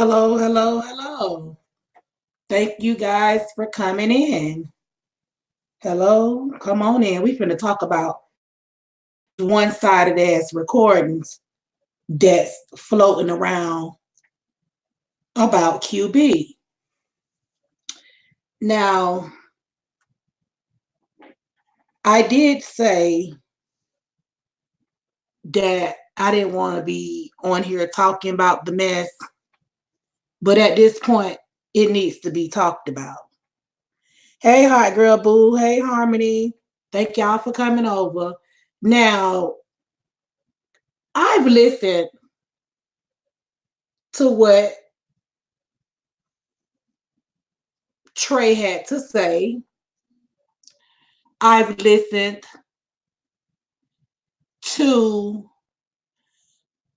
Hello, hello, hello. Thank you guys for coming in. Hello, come on in. We finna talk about one-sided ass recordings that's floating around about QB. Now, I did say that I didn't want to be on here talking about the mess, but at this point, it needs to be talked about. Hey, Hot Girl Boo. Hey, Harmony. Thank y'all for coming over. Now, I've listened to what Trey had to say. I've listened to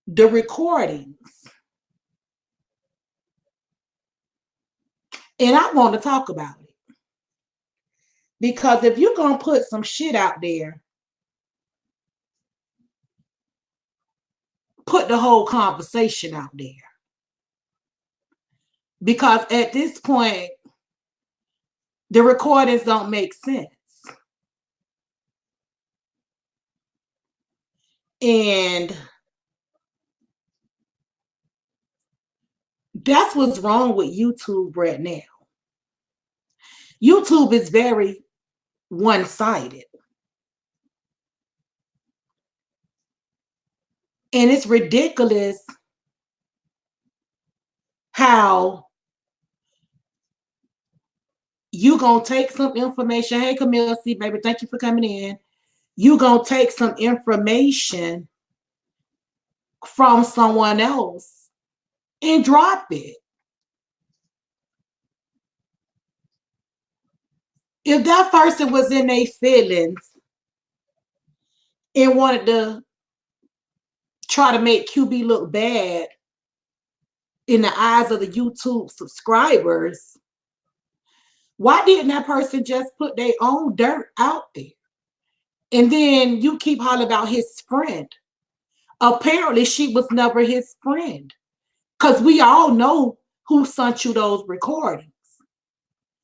the recordings. And I want to talk about it. Because if you're going to put some shit out there, put the whole conversation out there. Because at this point, the recordings don't make sense. And that's what's wrong with YouTube right now. YouTube is very one-sided. And it's ridiculous how you gonna take some information. Hey, Camille C, baby, thank you for coming in. You gonna take some information from someone else and drop it. If that person was in their feelings and wanted to try to make QB look bad in the eyes of the YouTube subscribers, why didn't that person just put their own dirt out there? And then you keep hollering about his friend. Apparently, she was never his friend. Because we all know who sent you those recordings.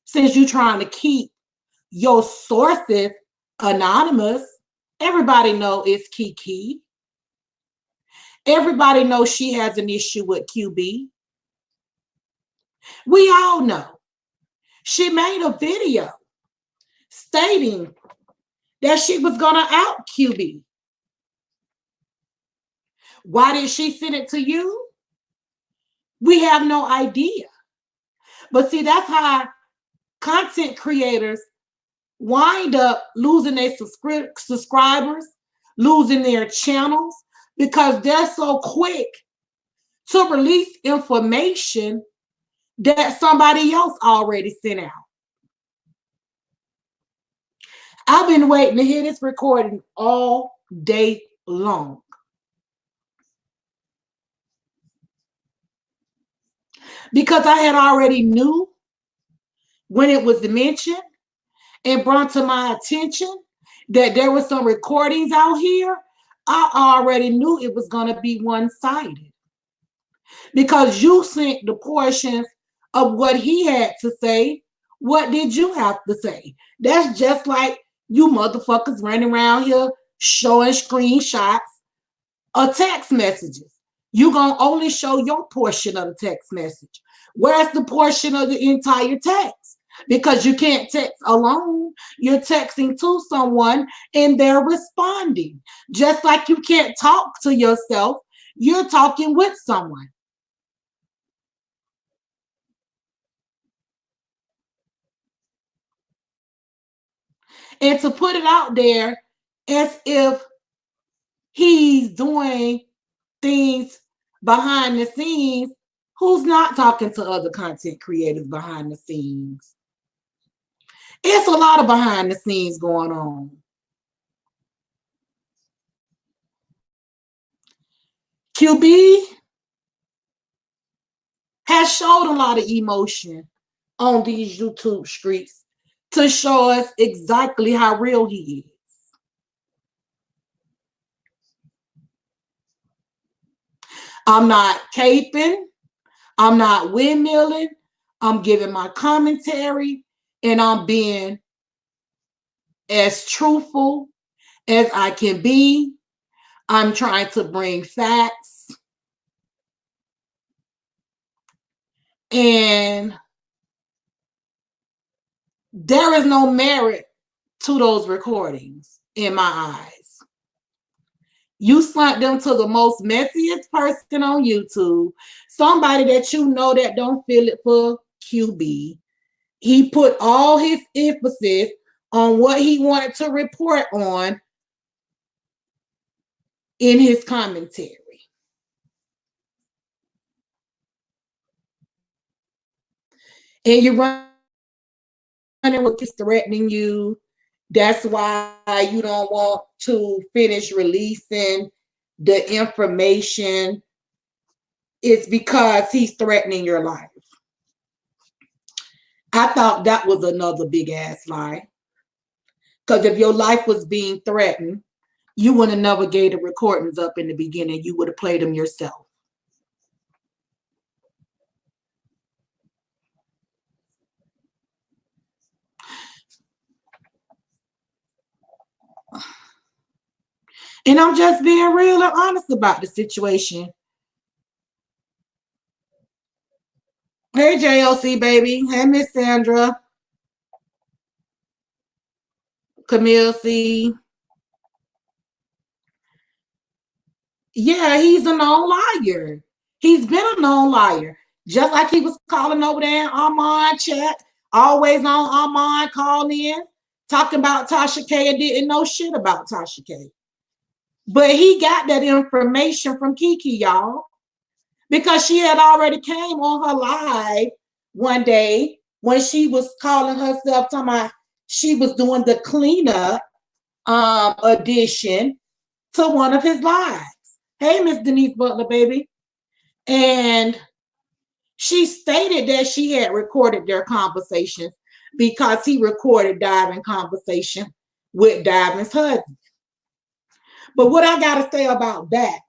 Since you're trying to keep your sources anonymous, everybody know it's Kiki. Everybody knows she has an issue with QB. We all know. She made a video stating that she was going to out QB. Why did she send it to you? We have no idea. But see, that's how content creators wind up losing their subscribers, losing their channels, because they're so quick to release information that somebody else already sent out. I've been waiting to hear this recording all day long. Because I had already knew when it was mentioned and brought to my attention that there were some recordings out here. I already knew it was going to be one-sided. Because you sent the portions of what he had to say. What did you have to say? That's just like you motherfuckers running around here showing screenshots of text messages. You're going to only show your portion of the text message. Where's the portion of the entire text? Because you can't text alone. You're texting to someone and they're responding. Just like you can't talk to yourself, you're talking with someone. And to put it out there as if he's doing things behind the scenes, who's not talking to other content creators behind the scenes? It's a lot of behind the scenes going on. QB has showed a lot of emotion on these YouTube streets to show us exactly how real he is. I'm not caping. I'm not windmilling. I'm giving my commentary and I'm being as truthful as I can be. I'm trying to bring facts. And there is no merit to those recordings in my eyes. You sent them to the most messiest person on YouTube, somebody that you know that don't feel it for QB. He put all his emphasis on what he wanted to report on in his commentary. And you're running with it's threatening you. That's why you don't want to finish releasing the information. It's because he's threatening your life. I thought that was another big ass lie. Because if your life was being threatened, you would have never gave the recordings up in the beginning. You would have played them yourself. And I'm just being real and honest about the situation. Hey, JLC, baby. Hey, Miss Sandra. Camille C. Yeah, he's a known liar. He's been a known liar. Just like he was calling over there in Armand chat, always on Armand calling in, talking about Tasha K and didn't know shit about Tasha K. But he got that information from Kiki, y'all, because she had already came on her live one day when she was calling herself, talking about she was doing the cleanup edition to one of his lives. Hey, Miss Denise Butler, baby. And she stated that she had recorded their conversations because he recorded Diamond's conversation with Diamond's husband. But what I got to say about that,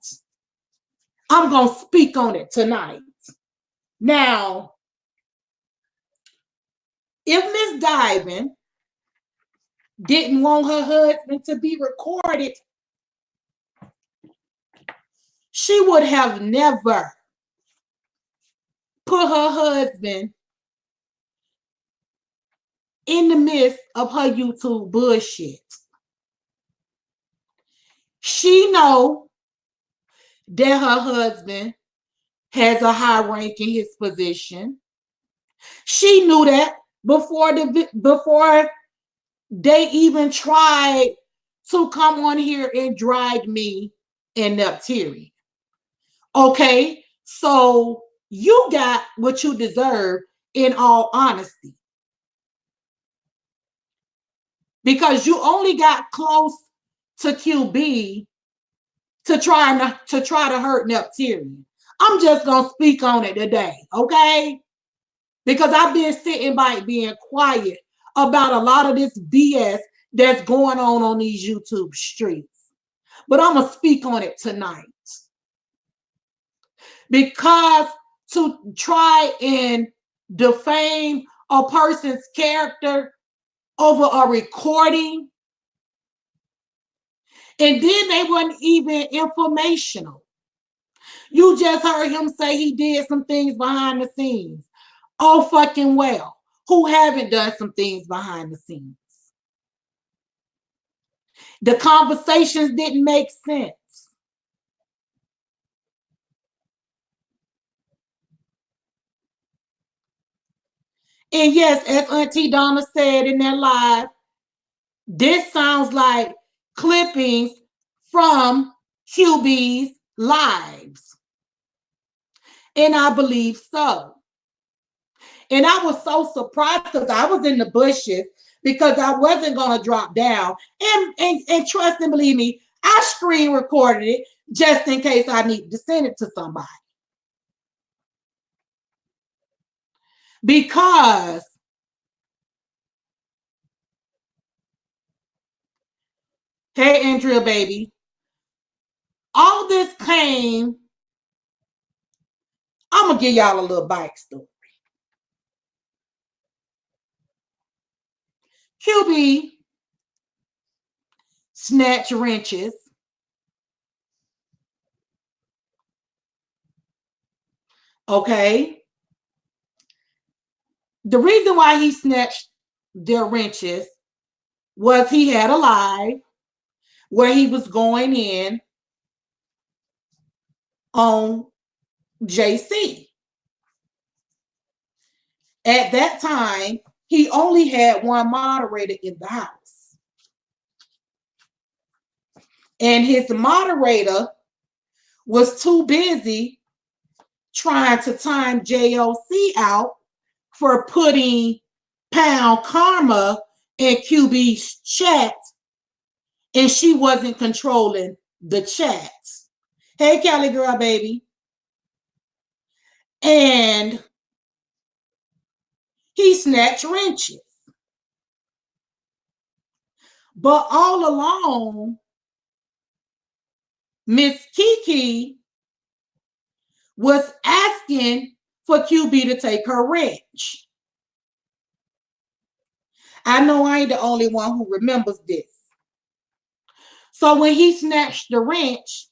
I'm going to speak on it tonight. Now, if Miss Diamond didn't want her husband to be recorded, she would have never put her husband in the midst of her YouTube bullshit. She know that her husband has a high rank in his position. She knew that before they even tried to come on here and drag me in Neptune. Okay, so you got what you deserve in all honesty. Because you only got close to QB to try to hurt Neptune. I'm just gonna speak on it today, okay? Because I've been sitting by being quiet about a lot of this BS that's going on these YouTube streets. But I'm gonna speak on it tonight. Because to try and defame a person's character over a recording, and then they weren't even informational. You just heard him say he did some things behind the scenes. Oh, fucking well. Who haven't done some things behind the scenes? The conversations didn't make sense. And yes, as Auntie Donna said in that live, this sounds like clippings from QB's lives. And I believe so. And I was so surprised because I was in the bushes because I wasn't going to drop down. And trust and believe me, I screen recorded it just in case I need to send it to somebody. Because hey, Andrea, baby, all this came I'm gonna give y'all a little backstory. QB snatch wrenches. Okay. The reason why he snatched their wrenches was he had a live where he was going in on JC. At that time, he only had one moderator in the house. And his moderator was too busy trying to time JOC out for putting Pound Karma in QB's chat, and she wasn't controlling the chat. Hey, Cali girl, baby. And he snatched wrenches. But all along, Miss Kiki was asking for QB to take her wrench. I know I ain't the only one who remembers this. So when he snatched the wrench,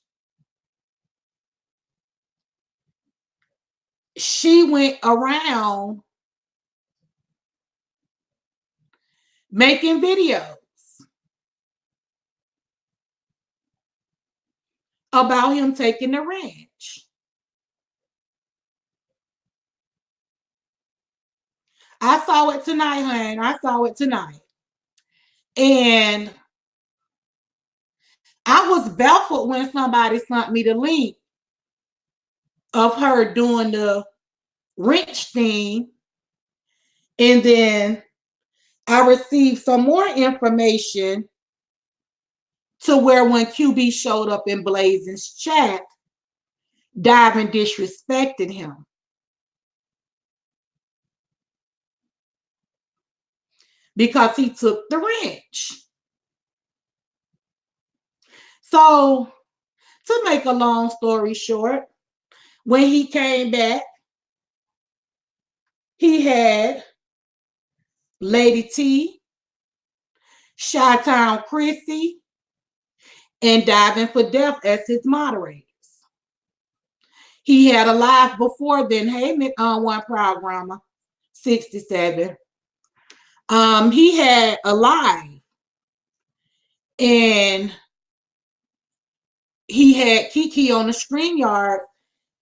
she went around making videos about him taking the wrench. I saw it tonight, hon. I saw it tonight. And I was baffled when somebody sent me the link of her doing the wrench thing. And then I received some more information to where when QB showed up in Blazen's chat, Diamond disrespected him. Because he took the wrench. So, to make a long story short, when he came back, he had Lady T, Chi-Town Chrissy, and Diving for Death as his moderators. He had a live before then. Hey, One Proud Grandma, 67. He had a live, and he had Kiki on the StreamYard,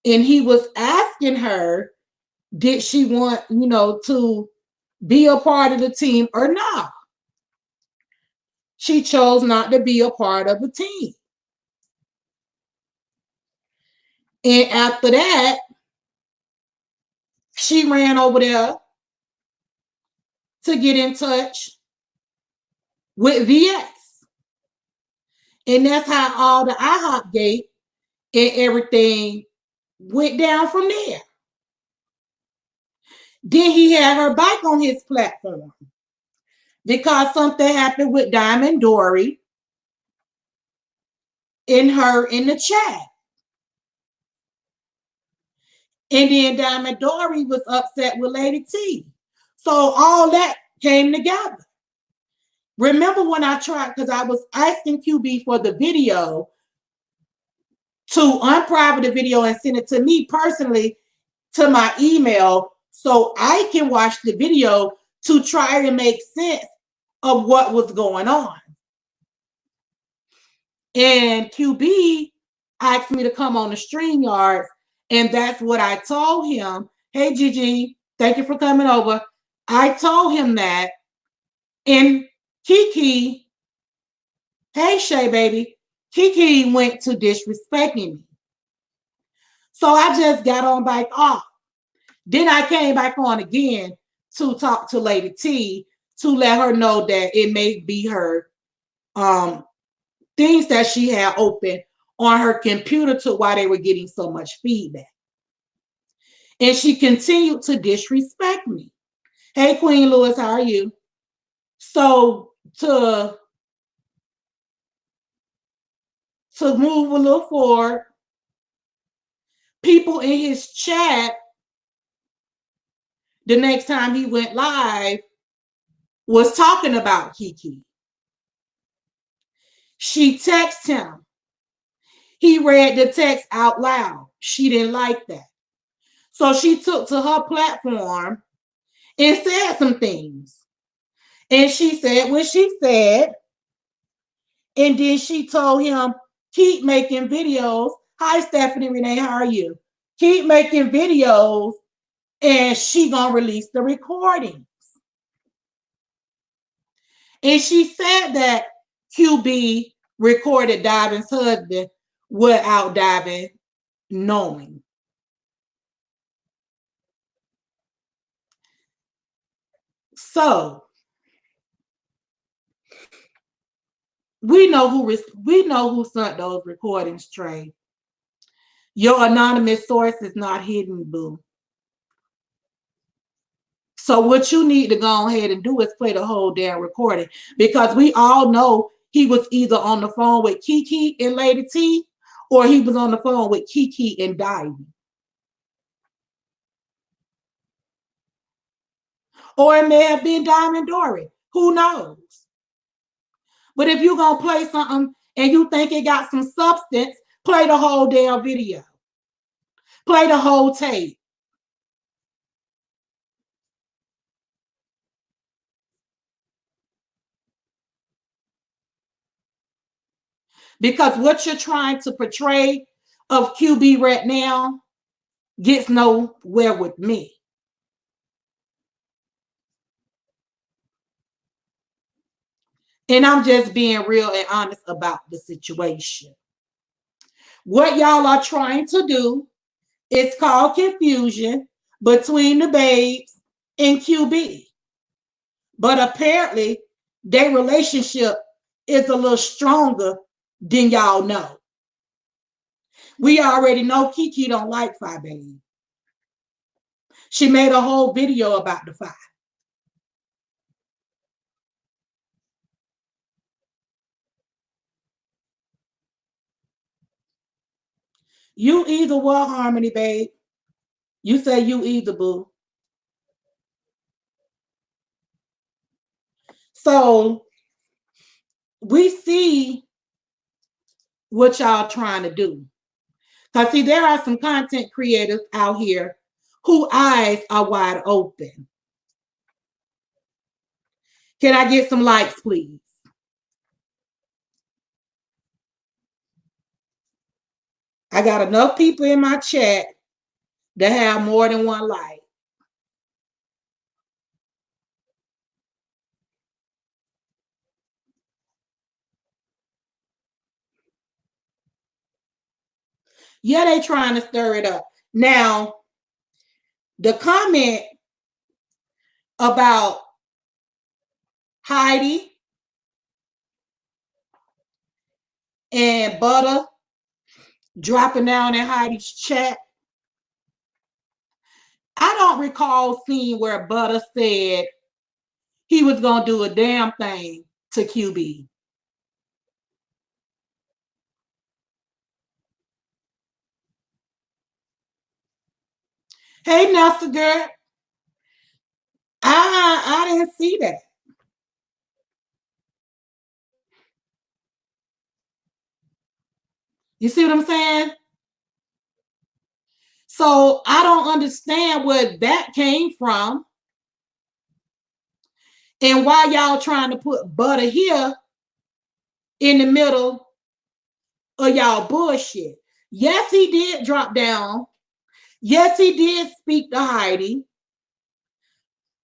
and he was asking her, did she want, to be a part of the team or not? She chose not to be a part of the team. And after that, she ran over there to get in touch with VS. And that's how all the IHOP gate and everything went down from there. Then he had her back on his platform because something happened with Diamond Dory in the chat. And then Diamond Dory was upset with Lady T. So all that came together. Remember when I tried, because I was asking QB for the video to unprivate the video and send it to me personally to my email so I can watch the video to try to make sense of what was going on. And QB asked me to come on the StreamYard, and that's what I told him. Hey, Gigi, thank you for coming over. I told him that. And Kiki, hey, Shay, baby, Kiki went to disrespecting me. So I just got on back off. Then I came back on again to talk to Lady T to let her know that it may be her things that she had open on her computer to why they were getting so much feedback. And she continued to disrespect me. Hey, Queen Lewis, how are you? So to move a little forward, people in his chat, the next time he went live, was talking about Kiki. She texted him. He read the text out loud. She didn't like that. So she took to her platform and said some things. And she said what she said. And then she told him, keep making videos. Hi, Stephanie Renee, how are you? Keep making videos and she gonna release the recordings. And she said that QB recorded Diamond's husband without Diamond knowing. So we know who sent those recordings, Trey. Your anonymous source is not hidden, boo. So what you need to go ahead and do is play the whole damn recording, because we all know he was either on the phone with Kiki and Lady T, or he was on the phone with Kiki and Divey. Or it may have been Diamond Dory. Who knows? But if you're going to play something and you think it got some substance, play the whole damn video. Play the whole tape. Because what you're trying to portray of QB right now gets nowhere with me. And I'm just being real and honest about the situation. What y'all are trying to do is cause confusion between the babes and QB. But apparently, their relationship is a little stronger than y'all know. We already know Kiki don't like Five Baby. She made a whole video about the Five. You either what, Harmony, babe? You say you either, boo. So we see what y'all trying to do. Because see, there are some content creators out here whose eyes are wide open. Can I get some likes, please? I got enough people in my chat that have more than one like. Yeah, they trying to stir it up. Now, the comment about Heidi and Butter dropping down in Heidi's chat, I don't recall seeing where Butter said he was going to do a damn thing to QB. Hey, Nesta girl. I didn't see that. You see what I'm saying? So I don't understand where that came from and why y'all trying to put Butter here in the middle of y'all bullshit. Yes, he did drop down. Yes, he did speak to Heidi,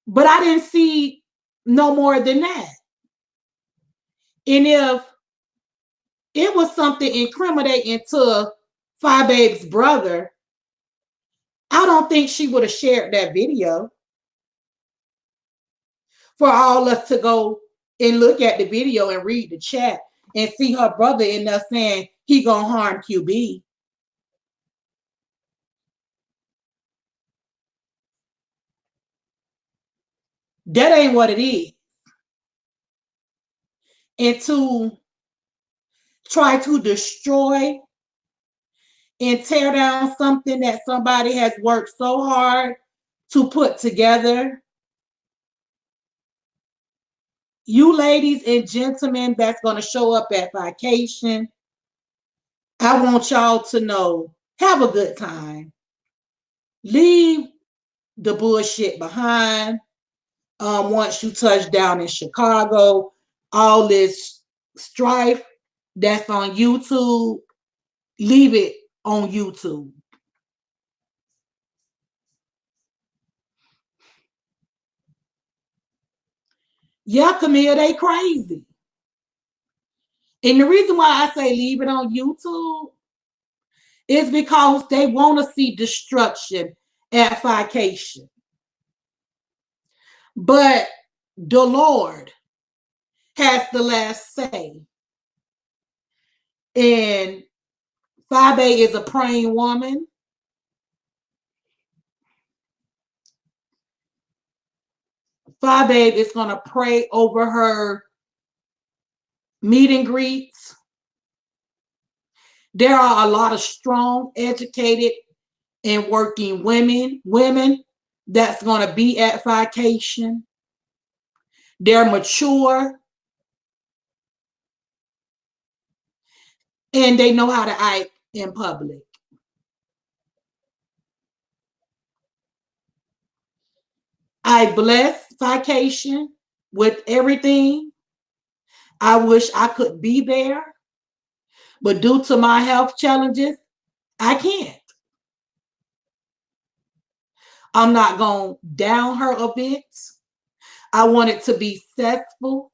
but I didn't see no more than that. And if it was something incriminating to Five Babe's brother, I don't think she would have shared that video for all us to go and look at the video and read the chat and see her brother in there saying he gonna harm QB. That ain't what it is. And to try to destroy and tear down something that somebody has worked so hard to put together. You ladies and gentlemen that's going to show up at vacation, I want y'all to know, have a good time. Leave the bullshit behind. Once you touch down in Chicago, all this strife that's on YouTube, leave it on YouTube. Yeah, Camille, they crazy. And the reason why I say leave it on YouTube is because they want to see destruction at vacation. But the Lord has the last say. And Fabe is a praying woman. Fabe is going to pray over her meet and greets. There are a lot of strong, educated, and working women that's going to be at vacation. They're mature and they know how to act in public. I bless vacation with everything. I wish I could be there, but due to my health challenges, I can't. I'm not going to down her events. I want it to be successful.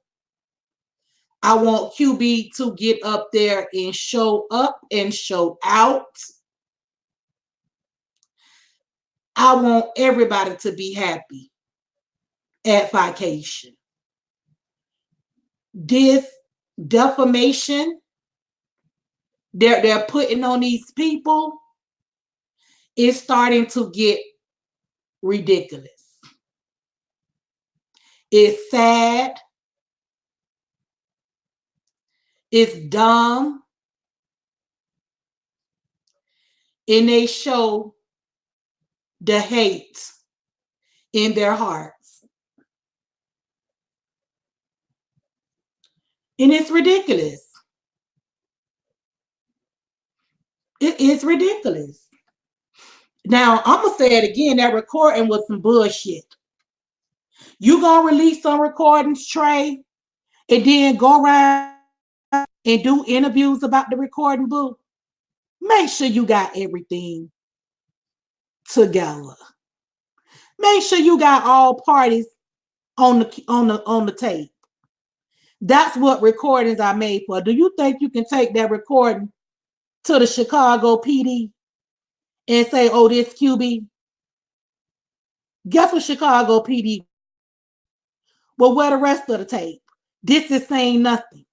I want QB to get up there and show up and show out. I want everybody to be happy at vacation. This defamation they're putting on these people is starting to get ridiculous. It's sad. It's dumb. And they show the hate in their hearts. And it's ridiculous. It is ridiculous. Now, I'm going to say it again. That recording was some bullshit. You going to release some recordings, Trey, and then go around and do interviews about the recording, boo? Make sure you got everything together. Make sure you got all parties on the tape. That's what recordings are made for. Do you think you can take that recording to the Chicago PD and say, oh, this QB? Guess what Chicago PD? Well, where the rest of the tape? This is saying nothing.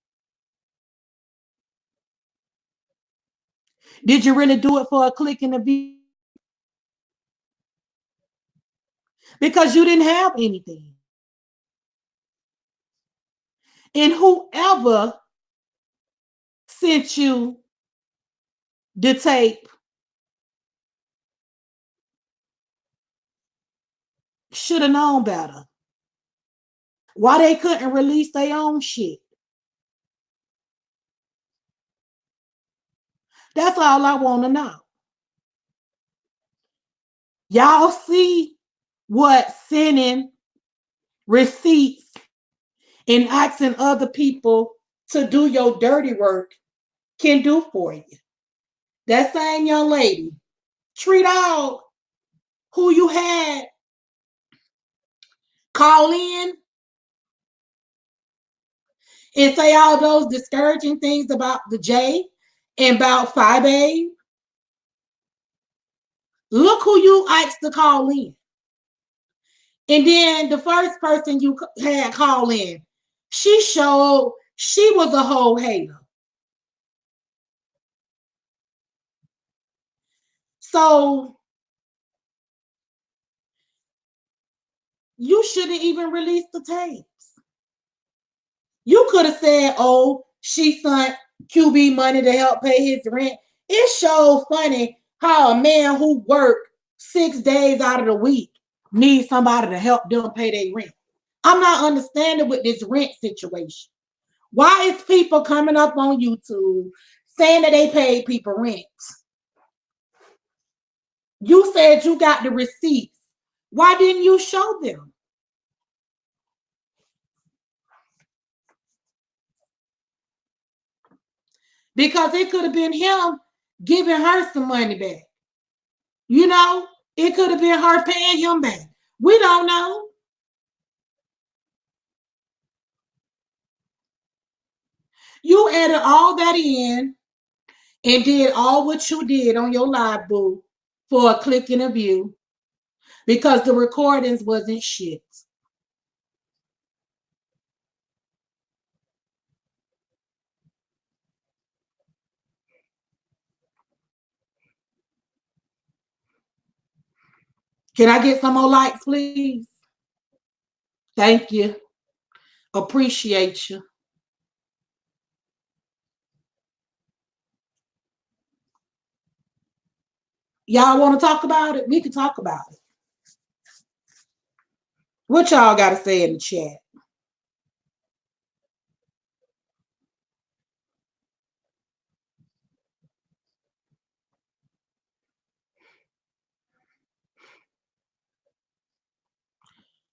Did you really do it for a click in the view? Because you didn't have anything. And whoever sent you the tape should have known better. Why they couldn't release their own shit? That's all I want to know. Y'all see what sending receipts and asking other people to do your dirty work can do for you. That same young lady, treat out who you had call in and say all those discouraging things about the J and about Fabe. Look who you asked to call in. And then the first person you had call in, she showed she was a whole hater. So you shouldn't even release the tapes. You could have said, oh, she sent QB money to help pay his rent It's so funny how a man who worked 6 days out of the week needs somebody to help them pay their rent. I'm not understanding with this rent situation. Why is people coming up on YouTube saying that they paid people rent? You said you got the receipts. Why didn't you show them? Because it could have been him giving her some money back. You know, it could have been her paying him back. We don't know. You added all that in and did all what you did on your live, boo, for a click and a view because the recordings wasn't shit. Can I get some more likes, please? Thank you. Appreciate you. Y'all want to talk about it? We can talk about it. What y'all got to say in the chat?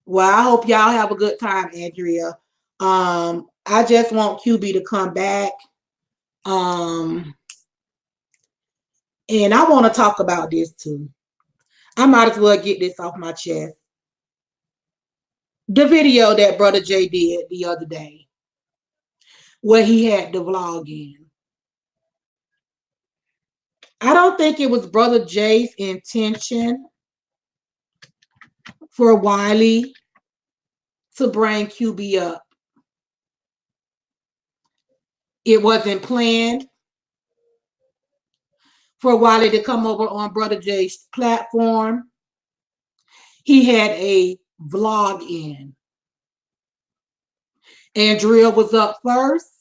Well, I hope y'all have a good time, Andrea. I just want QB to come back. And I want to talk about this too. I might as well get this off my chest. The video that Brother Jay did the other day, where he had the vlog in. I don't think it was Brother Jay's intention for Wiley to bring QB up. It wasn't planned for Wiley to come over on Brother Jay's platform. He had a vlog in. Andrea was up first,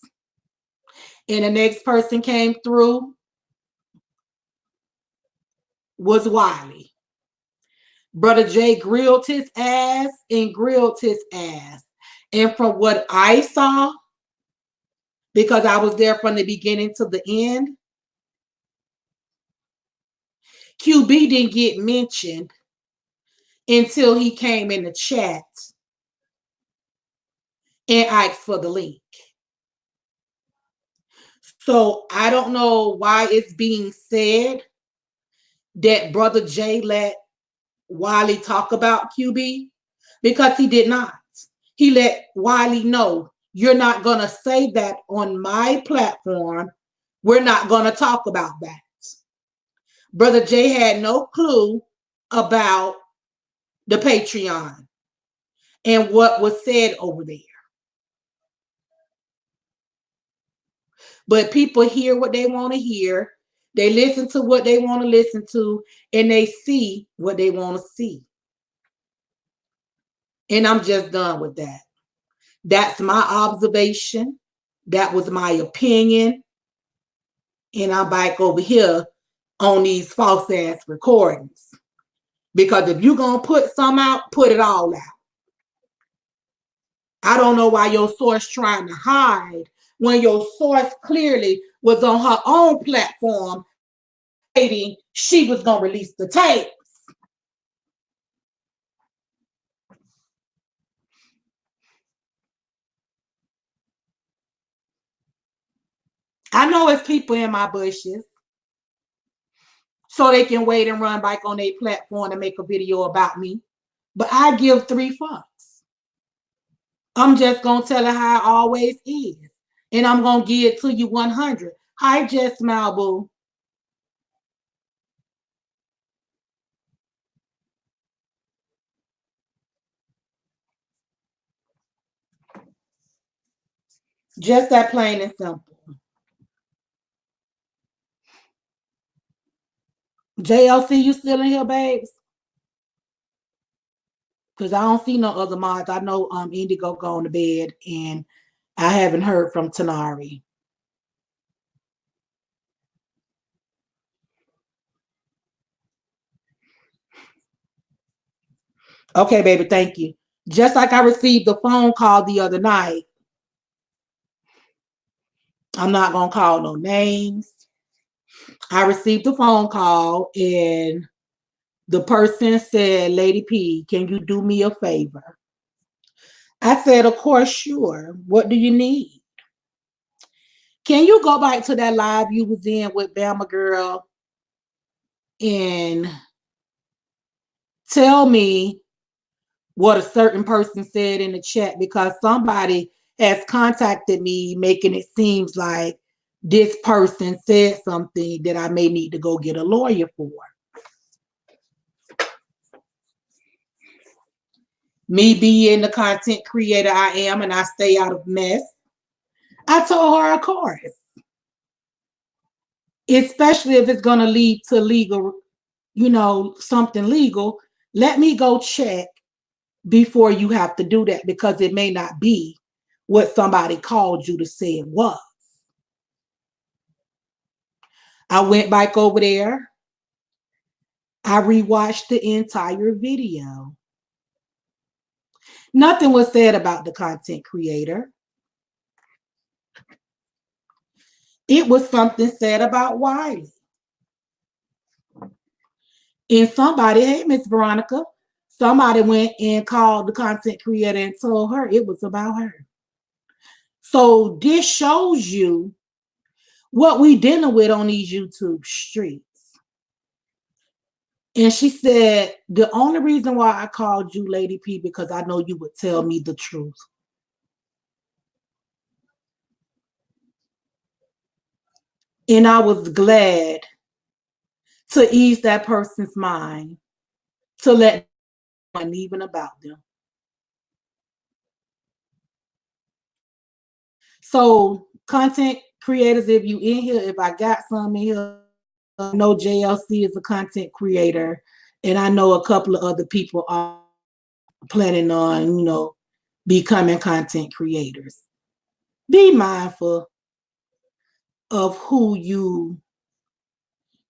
and the next person came through was Wiley. Brother Jay grilled his ass and grilled his ass. And from what I saw, because I was there from the beginning to the end, QB didn't get mentioned until he came in the chat and asked for the link. So I don't know why it's being said that Brother Jay let Wiley talk about QB, because he did not. He let Wiley know, you're not going to say that on my platform. We're not going to talk about that. Brother Jay had no clue about the Patreon and what was said over there. But people hear what they want to hear. They listen to what they want to listen to, and they see what they want to see. And I'm just done with that. That's my observation. That was my opinion. And I'm back over here on these false ass recordings. Because if you're going to put some out, put it all out. I don't know why your source trying to hide when your source clearly was on her own platform stating she was going to release the tapes. I know it's people in my bushes, so they can wait and run back on their platform to make a video about me. But I give 3 fucks. I'm just going to tell her how it always is. And I'm going to give it to you 100. Hi, Jess Malboo. Just that plain and simple. JLC, you still in here, babes? Because I don't see no other mods. I know Indigo going to bed, and I haven't heard from Tanari. Okay, baby, thank you. Just like I received a phone call the other night. I'm not going to call no names. I received a phone call and the person said, Lady P, can you do me a favor? I said, of course, sure. What do you need? Can you go back to that live you was in with Bama Girl and tell me what a certain person said in the chat? Because somebody has contacted me making it seems like this person said something that I may need to go get a lawyer for. Me being the content creator I am and I stay out of mess, I told her, of course. Especially if it's going to lead to legal, something legal, let me go check before you have to do that, because it may not be what somebody called you to say it was. I went back over there. I rewatched the entire video. Nothing was said about the content creator. It was something said about Wiley. And somebody, hey, Miss Veronica, somebody went and called the content creator and told her it was about her. So this shows you what we dealing with on these YouTube streets. And she said, the only reason why I called you Lady P, because I know you would tell me the truth. And I was glad to ease that person's mind, to let them even about them. So content creators, if you in here, if I got some in here, I know JLC is a content creator, and I know a couple of other people are planning on, becoming content creators. Be mindful of who you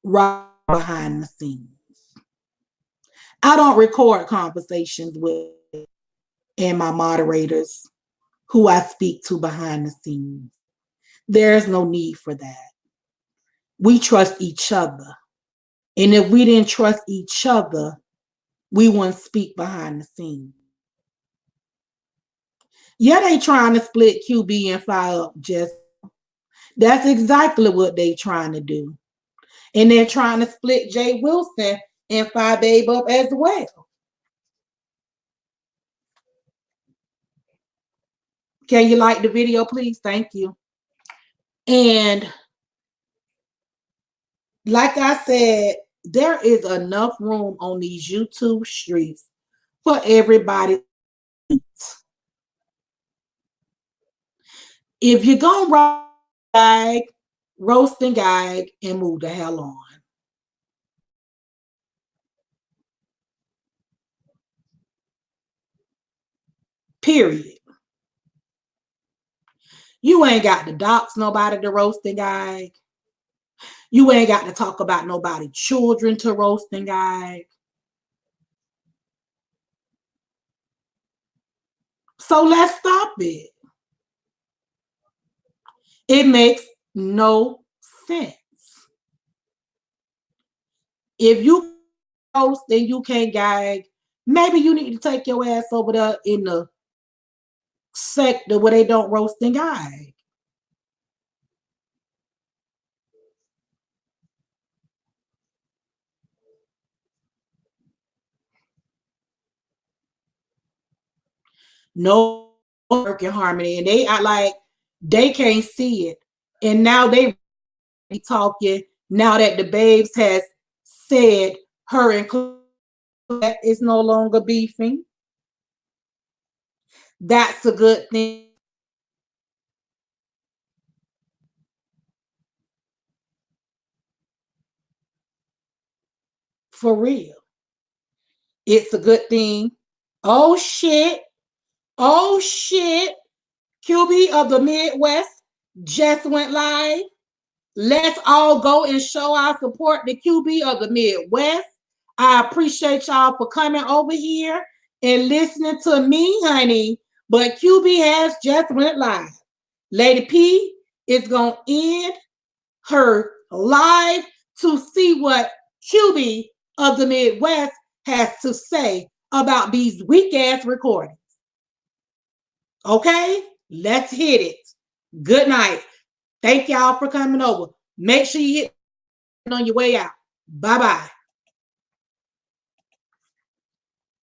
right behind the scenes. I don't record conversations with and my moderators who I speak to behind the scenes. There's no need for that. We trust each other. And if we didn't trust each other, we wouldn't speak behind the scenes. Yeah, they trying to split QB and fire up just. That's exactly what they trying to do. And they're trying to split Jay Wilson and fire Babe up as well. Can you like the video, please? Thank you. And like I said, there is enough room on these YouTube streets for everybody to eat. If you're going to roast and gag and move the hell on. Period. You ain't got to dox nobody to roast and gag. You ain't got to talk about nobody children to roast and gag. So let's stop it. It makes no sense. If you roast and you can't gag, maybe you need to take your ass over there in the sector where they don't roast and gag. No work in harmony, and they are like they can't see it, and now they talking now that the babes has said her and Claudette is no longer beefing. That's a good thing. For real. It's a good thing. Oh shit. Oh shit. QB of the Midwest just went live. Let's all go and show our support to QB of the Midwest. I appreciate y'all for coming over here and listening to me, honey. But QB has just went live. Lady P is going to end her live to see what QB of the Midwest has to say about these weak ass recordings. Okay, let's hit it. Good night. Thank y'all for coming over. Make sure you hit on your way out. Bye bye.